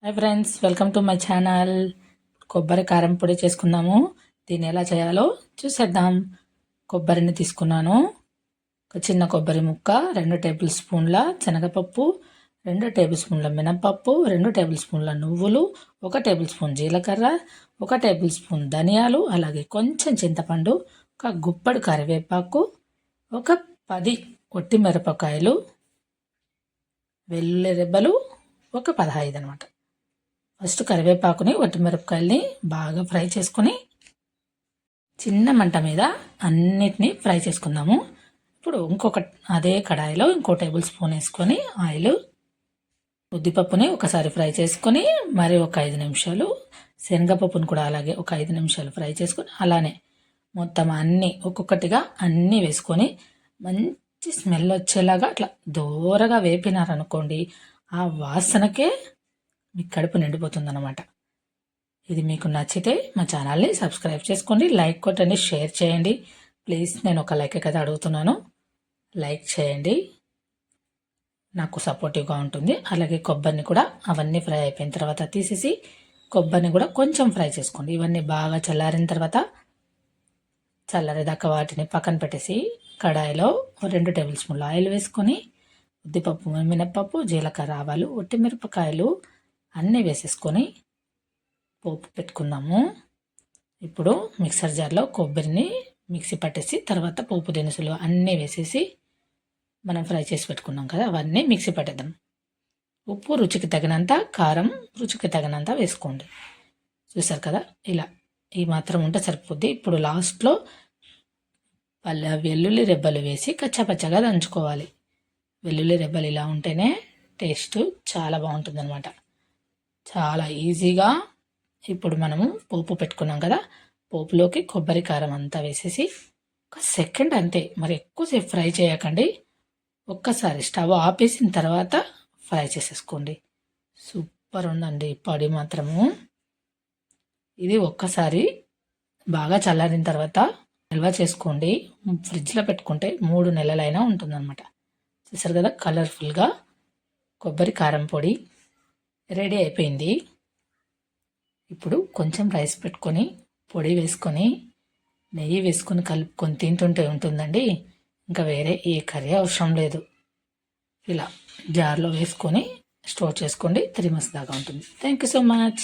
Hi friends, welcome to my channel. కొబ్బరి కారం పొడి చేసుకుందాము. దీన్ని ఎలా చేయాలో చూసేద్దాం. కొబ్బరిని తీసుకున్నాను. ఒక చిన్న కొబ్బరి ముక్క, 2 టేబుల్ స్పూన్ల శనగపప్పు, 2 టేబుల్ స్పూన్ల మినపప్పు, 2 టేబుల్ స్పూన్ల నువ్వులు, 1 టేబుల్ స్పూన్ జీలకర్ర, 1 టేబుల్ స్పూన్ ధనియాలు, అలాగే కొంచెం చింతపండు, ఒక గుప్పడు కరివేపాకు, ఒక 10 ఒట్టి మిరపకాయలు, వెల్లుల్లి రెబ్బలు ఒక 15 అనమాట. ఫస్ట్ కరివేపాకుని మిరపకాయల్ని బాగా ఫ్రై చేసుకుని చిన్న మంట మీద అన్నిటినీ ఫ్రై చేసుకుందాము. ఇప్పుడు అదే కడాయిలో ఇంకో టేబుల్ స్పూన్ వేసుకొని ఆయిల్, ఉద్దిపప్పుని ఒకసారి ఫ్రై చేసుకొని మరి ఒక 5 నిమిషాలు, శనగపప్పును కూడా అలాగే ఒక 5 నిమిషాలు ఫ్రై చేసుకొని అలానే మొత్తం అన్నీ ఒక్కొక్కటిగా అన్నీ వేసుకొని మంచి స్మెల్ వచ్చేలాగా అట్లా దూరగా వేపినారనుకోండి, ఆ వాసనకే మీ కడుపు నిండిపోతుంది అన్నమాట. ఇది మీకు నచ్చితే మా ఛానల్ని సబ్స్క్రైబ్ చేసుకోండి, లైక్ కొట్టండి, షేర్ చేయండి. ప్లీజ్, నేను ఒక లైక్ కదా అడుగుతున్నాను. లైక్ చేయండి, నాకు సపోర్టివ్గా ఉంటుంది. అలాగే కొబ్బరిని కూడా అవన్నీ ఫ్రై అయిపోయిన తర్వాత తీసేసి కొబ్బరిని కూడా కొంచెం ఫ్రై చేసుకోండి. ఇవన్నీ బాగా చల్లారిన తర్వాత చల్లారేదాకా వాటిని పక్కన పెట్టేసి కడాయిలో 2 టేబుల్ స్పూన్ల ఆయిల్ వేసుకొని ఉద్దిపప్పు, మినపప్పు, జీలకర్ర, ఆవాలు, ఒట్టి మిరపకాయలు అన్నీ వేసేసుకొని పోపు పెట్టుకుందాము. ఇప్పుడు మిక్సర్ జార్లో కొబ్బరిని మిక్సీ పట్టేసి తర్వాత పోపు దినుసులు అన్నీ వేసేసి మనం ఫ్రై చేసి పెట్టుకున్నాం కదా, అవన్నీ మిక్సీ పట్టేద్దాం. ఉప్పు రుచికి తగినంత, కారం రుచికి తగినంత వేసుకోండి. చూసారు కదా, ఇలా ఈ మాత్రం ఉంటే సరిపోద్ది. ఇప్పుడు లాస్ట్లో వెల్లుల్లి రెబ్బలు వేసి కచ్చాపచ్చగా దంచుకోవాలి. వెల్లుల్లి రెబ్బలు ఇలా ఉంటేనే టేస్ట్ చాలా బాగుంటుంది అనమాట. చాలా ఈజీగా. ఇప్పుడు మనము పోపు పెట్టుకున్నాం కదా, పోపులోకి కొబ్బరి కారం అంతా వేసేసి ఒక సెకండ్ అంతే, మరి ఎక్కువసేపు ఫ్రై చేయకండి. ఒక్కసారి స్టవ్ ఆపేసిన తర్వాత ఫ్రై చేసేసుకోండి. సూపర్ ఉందండి పొడి మాత్రము. ఇది ఒక్కసారి బాగా చల్లారిన తర్వాత నిల్వ చేసుకోండి. ఫ్రిడ్జ్లో పెట్టుకుంటే 3 నెలలైనా ఉంటుందన్నమాట. చూసారు కదా, కలర్ఫుల్గా కొబ్బరి కారం పొడి రెడీ అయిపోయింది. ఇప్పుడు కొంచెం రైస్ పెట్టుకొని పొడి వేసుకొని నెయ్యి వేసుకొని కలుపుకొని తింటుంటే ఉంటుందండి. ఇంకా వేరే ఏ కర్రీ అవసరం లేదు. ఇలా జార్లో వేసుకొని స్టోర్ చేసుకోండి, 3 months దాకా ఉంటుంది. Thank you so much.